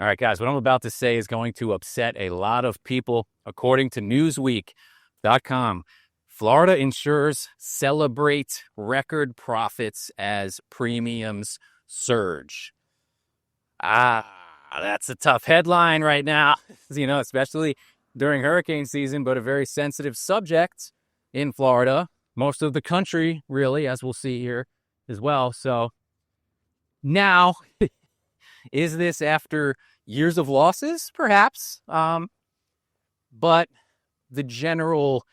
All right, guys, what I'm about to say is going to upset a lot of people. According to Newsweek.com, Florida insurers celebrate record profits as premiums surge. That's a tough headline right now, especially during hurricane season, but a very sensitive subject in Florida, most of the country, really, as we'll see here as well. So now, is this after years of losses? Perhaps. But the general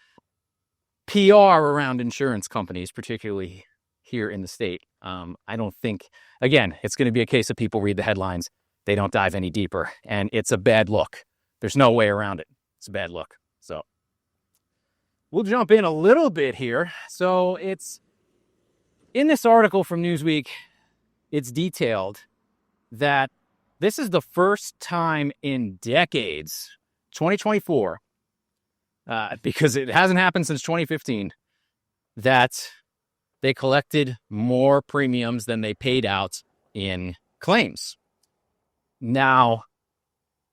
PR around insurance companies, particularly here in the state, I don't think, again, it's going to be a case of people read the headlines. They don't dive any deeper. And it's a bad look. There's no way around it. It's a bad look. So we'll jump in a little bit here. So it's in this article from Newsweek, it's detailed that this is the first time in decades, 2024, because it hasn't happened since 2015, that they collected more premiums than they paid out in claims. Now,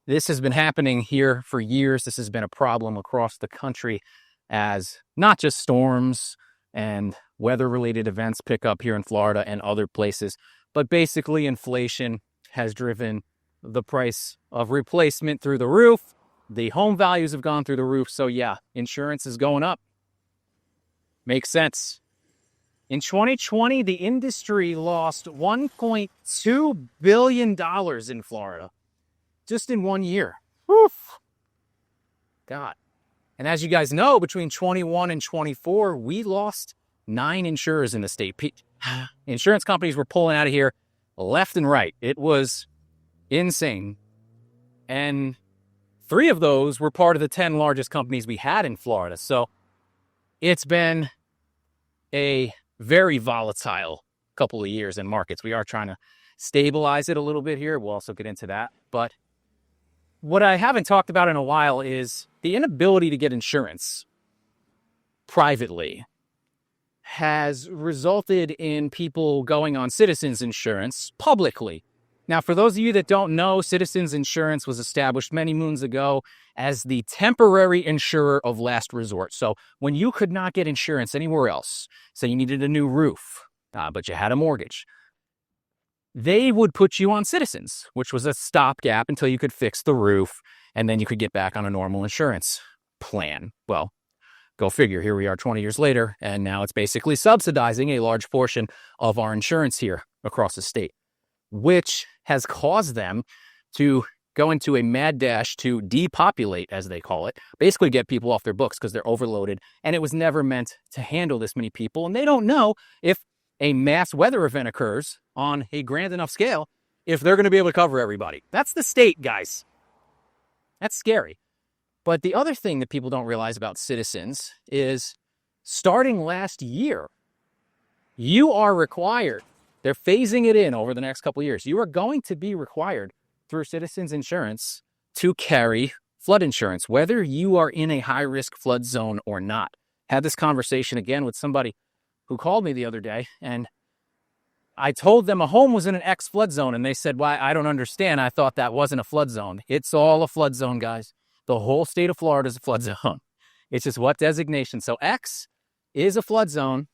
this has been happening here for years. This has been a problem across the country as not just storms and weather-related events pick up here in Florida and other places, but basically inflation has driven the price of replacement through the roof. The home values have gone through the roof. So yeah, insurance is going up. Makes sense. In 2020, the industry lost $1.2 billion in Florida just in 1 year. Woof. God. And as you guys know, between 21 and 24, we lost 9 insurers in the state. Insurance companies were pulling out of here left and right. It was insane. And 3 of those were part of the 10 largest companies we had in Florida. So it's been a very volatile couple of years in markets. We are trying to stabilize it a little bit here. We'll also get into that. But what I haven't talked about in a while is the inability to get insurance privately has resulted in people going on Citizens Insurance publicly. Now, for those of you that don't know, Citizens Insurance was established many moons ago as the temporary insurer of last resort. So when you could not get insurance anywhere else, say you needed a new roof, but you had a mortgage, they would put you on Citizens, which was a stopgap until you could fix the roof, and then you could get back on a normal insurance plan. Well, go figure, here we are 20 years later, and now it's basically subsidizing a large portion of our insurance here across the state, which has caused them to go into a mad dash to depopulate, as they call it, basically get people off their books because they're overloaded, and it was never meant to handle this many people, and they don't know if a mass weather event occurs on a grand enough scale, if they're going to be able to cover everybody. That's the state, guys. That's scary. But the other thing that people don't realize about Citizens is starting last year, you are required, they're phasing it in over the next couple of years, you are going to be required through Citizens Insurance to carry flood insurance, whether you are in a high-risk flood zone or not. Had this conversation again with somebody who called me the other day, and I told them a home was in an X flood zone, and they said, "Why? I don't understand. I thought that wasn't a flood zone." It's all a flood zone, guys. The whole state of Florida is a flood zone. It's just what designation. So X is a flood zone.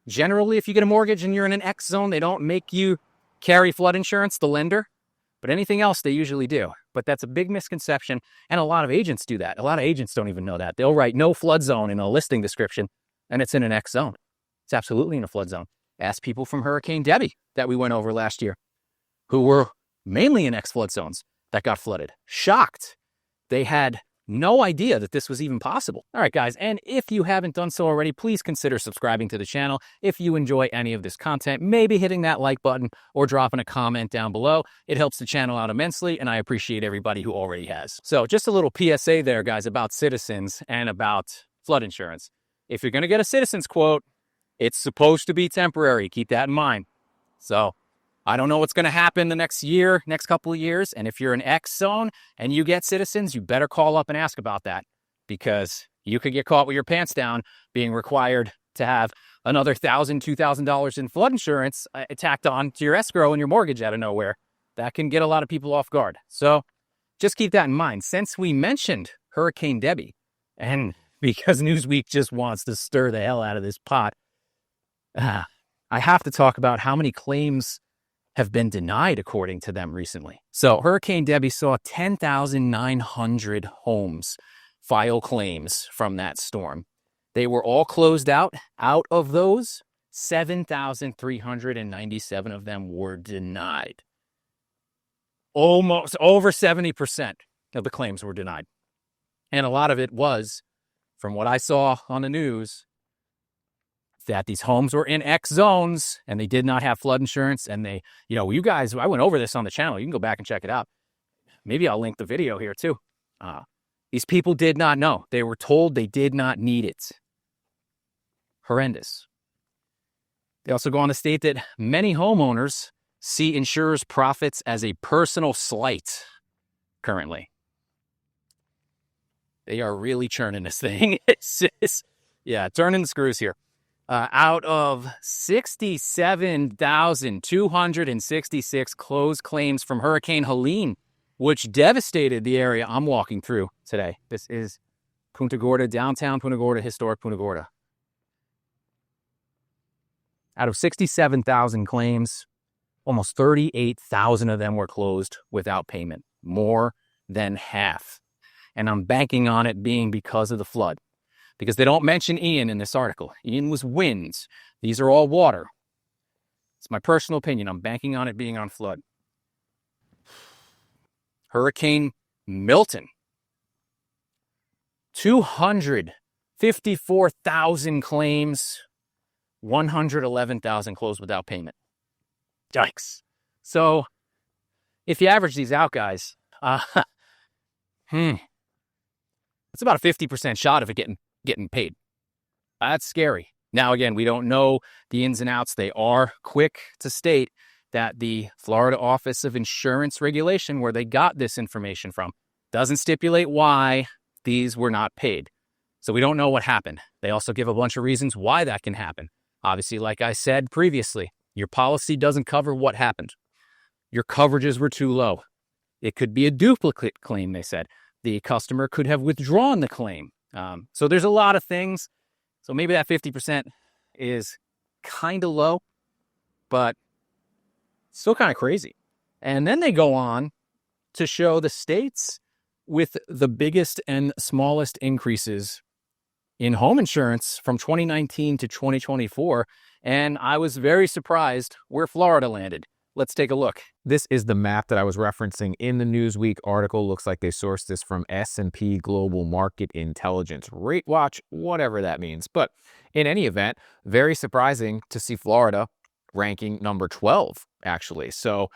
Generally, if you get a mortgage and you're in an X zone, they don't make you carry flood insurance, the lender. But anything else, they usually do. But that's a big misconception, and a lot of agents do that. A lot of agents don't even know that. They'll write no flood zone in a listing description, and it's in an X zone. It's absolutely in a flood zone. Ask people from Hurricane Debbie that we went over last year, who were mainly in X flood zones that got flooded. Shocked. They had no idea that this was even possible. All right, guys, and if you haven't done so already, please consider subscribing to the channel. If you enjoy any of this content, maybe hitting that like button or dropping a comment down below. It helps the channel out immensely, and I appreciate everybody who already has. So just a little PSA there, guys, about Citizens and about flood insurance. If you're going to get a Citizens quote, it's supposed to be temporary. Keep that in mind. So I don't know what's going to happen the next year, next couple of years. And if you're in X zone and you get Citizens, you better call up and ask about that, because you could get caught with your pants down being required to have another $1,000, $2,000 in flood insurance tacked on to your escrow and your mortgage out of nowhere. that can get a lot of people off guard. So just keep that in mind. Since we mentioned Hurricane Debbie, and because Newsweek just wants to stir the hell out of this pot, I have to talk about how many claims have been denied according to them recently. So Hurricane Debbie saw 10,900 homes file claims from that storm. They were all closed out. Out of those, 7,397 of them were denied. Almost over 70% of the claims were denied. And a lot of it was, from what I saw on the news, that these homes were in X zones and they did not have flood insurance. And they, you guys, I went over this on the channel. You can go back and check it out. Maybe I'll link the video here too. These people did not know. They were told they did not need it. Horrendous. They also go on to state that many homeowners see insurers' profits as a personal slight currently. They are really churning this thing. Turning the screws here. Out of 67,266 closed claims from Hurricane Helene, which devastated the area I'm walking through today. This is Punta Gorda, downtown Punta Gorda, historic Punta Gorda. Out of 67,000 claims, almost 38,000 of them were closed without payment, more than half. And I'm banking on it being because of the flood. Because they don't mention Ian in this article. Ian was winds. These are all water. It's my personal opinion. I'm banking on it being on flood. Hurricane Milton. 254,000 claims. 111,000 closed without payment. Yikes. So, if you average these out, guys, it's about a 50% shot of it getting paid. That's scary. Now, again, we don't know the ins and outs. They are quick to state that the Florida Office of Insurance Regulation, where they got this information from, doesn't stipulate why these were not paid. So we don't know what happened. They also give a bunch of reasons why that can happen. Obviously, like I said previously, your policy doesn't cover what happened. Your coverages were too low. It could be a duplicate claim, they said. The customer could have withdrawn the claim. So there's a lot of things. So maybe that 50% is kind of low, but still kind of crazy. And then they go on to show the states with the biggest and smallest increases in home insurance from 2019 to 2024. And I was very surprised where Florida landed. Let's take a look. This is the map that I was referencing in the Newsweek article. Looks like they sourced this from S&P Global Market Intelligence Rate Watch, whatever that means. But in any event, very surprising to see Florida ranking number 12, actually. So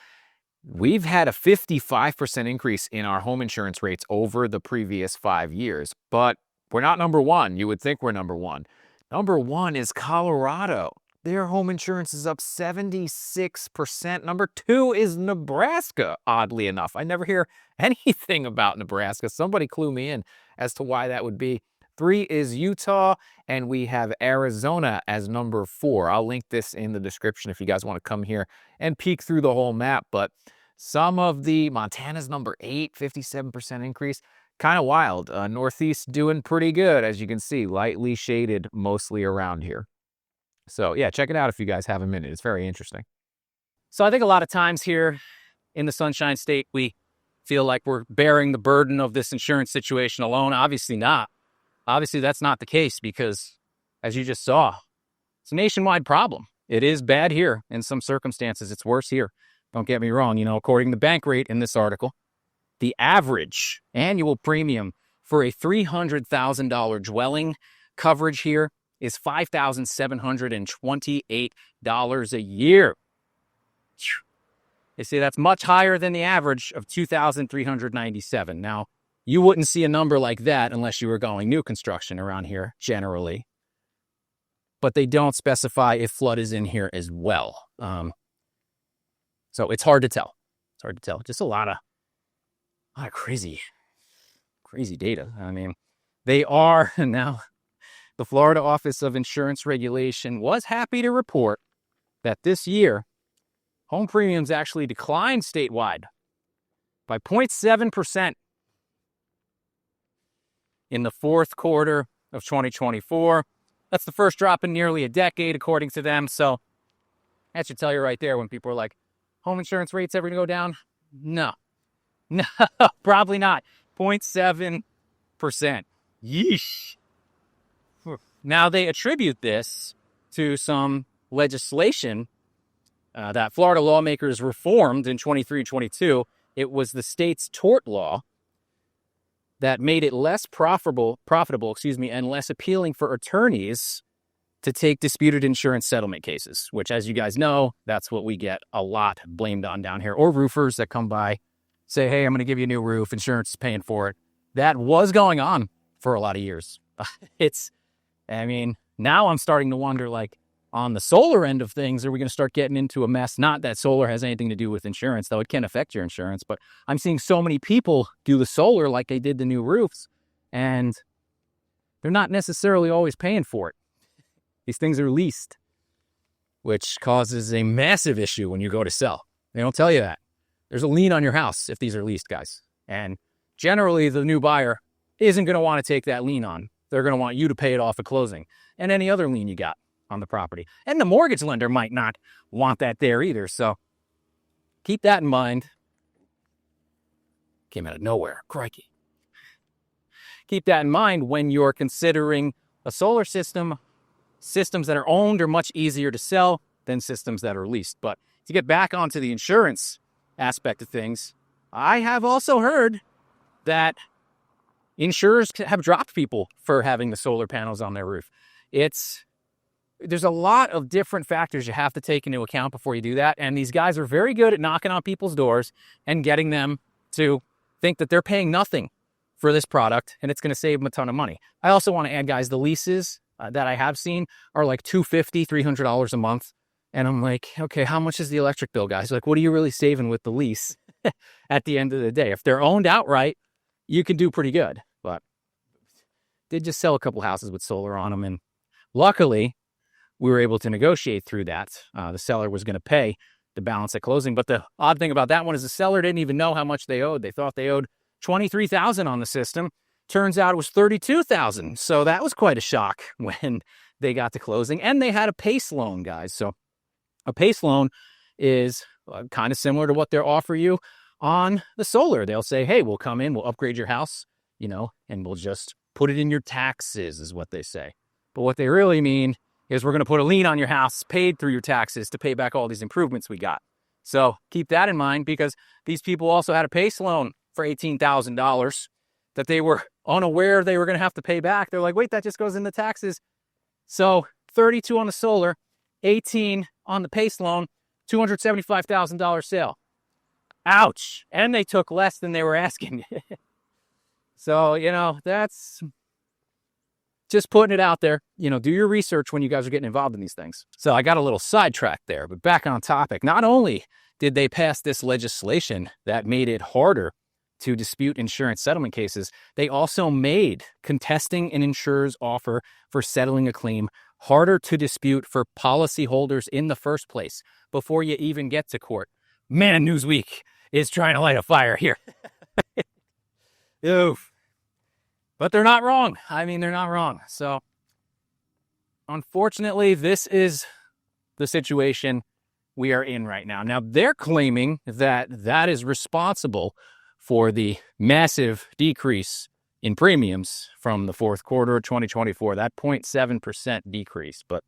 we've had a 55% increase in our home insurance rates over the previous 5 years, but we're not number one. You would think we're number one. Number one is Colorado. Their home insurance is up 76%. Number two is Nebraska, oddly enough. I never hear anything about Nebraska. Somebody clue me in as to why that would be. 3 is Utah, and we have Arizona as number 4. I'll link this in the description if you guys want to come here and peek through the whole map. But some of the Montana's number 8, 57% increase. Kind of wild. Northeast doing pretty good, as you can see, lightly shaded mostly around here. So yeah, check it out if you guys have a minute. It's very interesting. So I think a lot of times here in the Sunshine State, we feel like we're bearing the burden of this insurance situation alone. Obviously not. Obviously that's not the case because, as you just saw, it's a nationwide problem. It is bad here in some circumstances. It's worse here. Don't get me wrong. According to Bankrate in this article, the average annual premium for a $300,000 dwelling coverage here is $5,728 a year. They say that's much higher than the average of $2,397. Now, you wouldn't see a number like that unless you were going new construction around here, generally. But they don't specify if flood is in here as well. So it's hard to tell. It's hard to tell. Just a lot of crazy data. I mean, they are now... The Florida Office of Insurance Regulation was happy to report that this year, home premiums actually declined statewide by 0.7% in the fourth quarter of 2024. That's the first drop in nearly a decade, according to them. So that should tell you right there when people are like, home insurance rates ever going to go down? No, probably not. 0.7%. Yeesh. Now, they attribute this to some legislation that Florida lawmakers reformed in 23-22. It was the state's tort law that made it less profitable, and less appealing for attorneys to take disputed insurance settlement cases, which, as you guys know, that's what we get a lot blamed on down here. Or roofers that come by, say, hey, I'm going to give you a new roof. Insurance is paying for it. That was going on for a lot of years. Now I'm starting to wonder, like, on the solar end of things, are we going to start getting into a mess? Not that solar has anything to do with insurance, though it can affect your insurance, but I'm seeing so many people do the solar like they did the new roofs, and they're not necessarily always paying for it. These things are leased, which causes a massive issue when you go to sell. They don't tell you that. There's a lien on your house if these are leased, guys. And generally, the new buyer isn't going to want to take that lien on. They're going to want you to pay it off at closing and any other lien you got on the property. And the mortgage lender might not want that there either. So keep that in mind. Came out of nowhere. Crikey. Keep that in mind when you're considering a solar system. Systems that are owned are much easier to sell than systems that are leased. But to get back onto the insurance aspect of things, I have also heard that insurers have dropped people for having the solar panels on their roof. There's a lot of different factors you have to take into account before you do that. And these guys are very good at knocking on people's doors and getting them to think that they're paying nothing for this product and it's going to save them a ton of money. I also want to add, guys, the leases that I have seen are like $250, $300 a month. And I'm like, okay, how much is the electric bill, guys? Like, what are you really saving with the lease at the end of the day? If they're owned outright, you can do pretty good. But did just sell a couple houses with solar on them. And luckily, we were able to negotiate through that. The seller was going to pay the balance at closing. But the odd thing about that one is the seller didn't even know how much they owed. They thought they owed $23,000 on the system. Turns out it was $32,000. So that was quite a shock when they got to closing. And they had a PACE loan, guys. So a PACE loan is kind of similar to what they'll offer you on the solar. They'll say, hey, we'll come in, we'll upgrade your house, and we'll just put it in your taxes, is what they say. But what they really mean is we're going to put a lien on your house paid through your taxes to pay back all these improvements we got. So keep that in mind, because these people also had a PACE loan for $18,000 that they were unaware they were going to have to pay back. They're like, wait, that just goes in the taxes. So 32 on the solar, 18 on the PACE loan, $275,000 sale. Ouch. And they took less than they were asking. So, that's just putting it out there. Do your research when you guys are getting involved in these things. So I got a little sidetracked there, but back on topic. Not only did they pass this legislation that made it harder to dispute insurance settlement cases, they also made contesting an insurer's offer for settling a claim harder to dispute for policyholders in the first place before you even get to court. Man, Newsweek is trying to light a fire here. Oof. But they're not wrong. They're not wrong. So, unfortunately, this is the situation we are in right now. Now, they're claiming that that is responsible for the massive decrease in premiums from the fourth quarter of 2024, that 0.7% decrease. But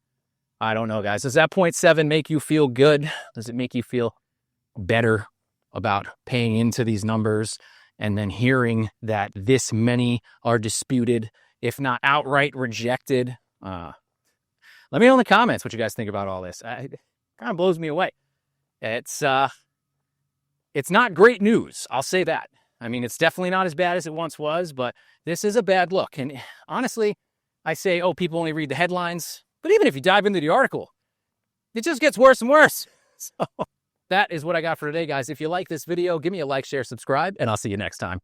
I don't know, guys. Does that 0.7 make you feel good? Does it make you feel better about paying into these numbers and then hearing that this many are disputed, if not outright rejected? Let me know in the comments what you guys think about all this. It kind of blows me away. It's not great news, I'll say that. It's definitely not as bad as it once was, but this is a bad look. And honestly, I say, people only read the headlines. But even if you dive into the article, it just gets worse and worse. So that is what I got for today, guys. If you like this video, give me a like, share, subscribe, and I'll see you next time.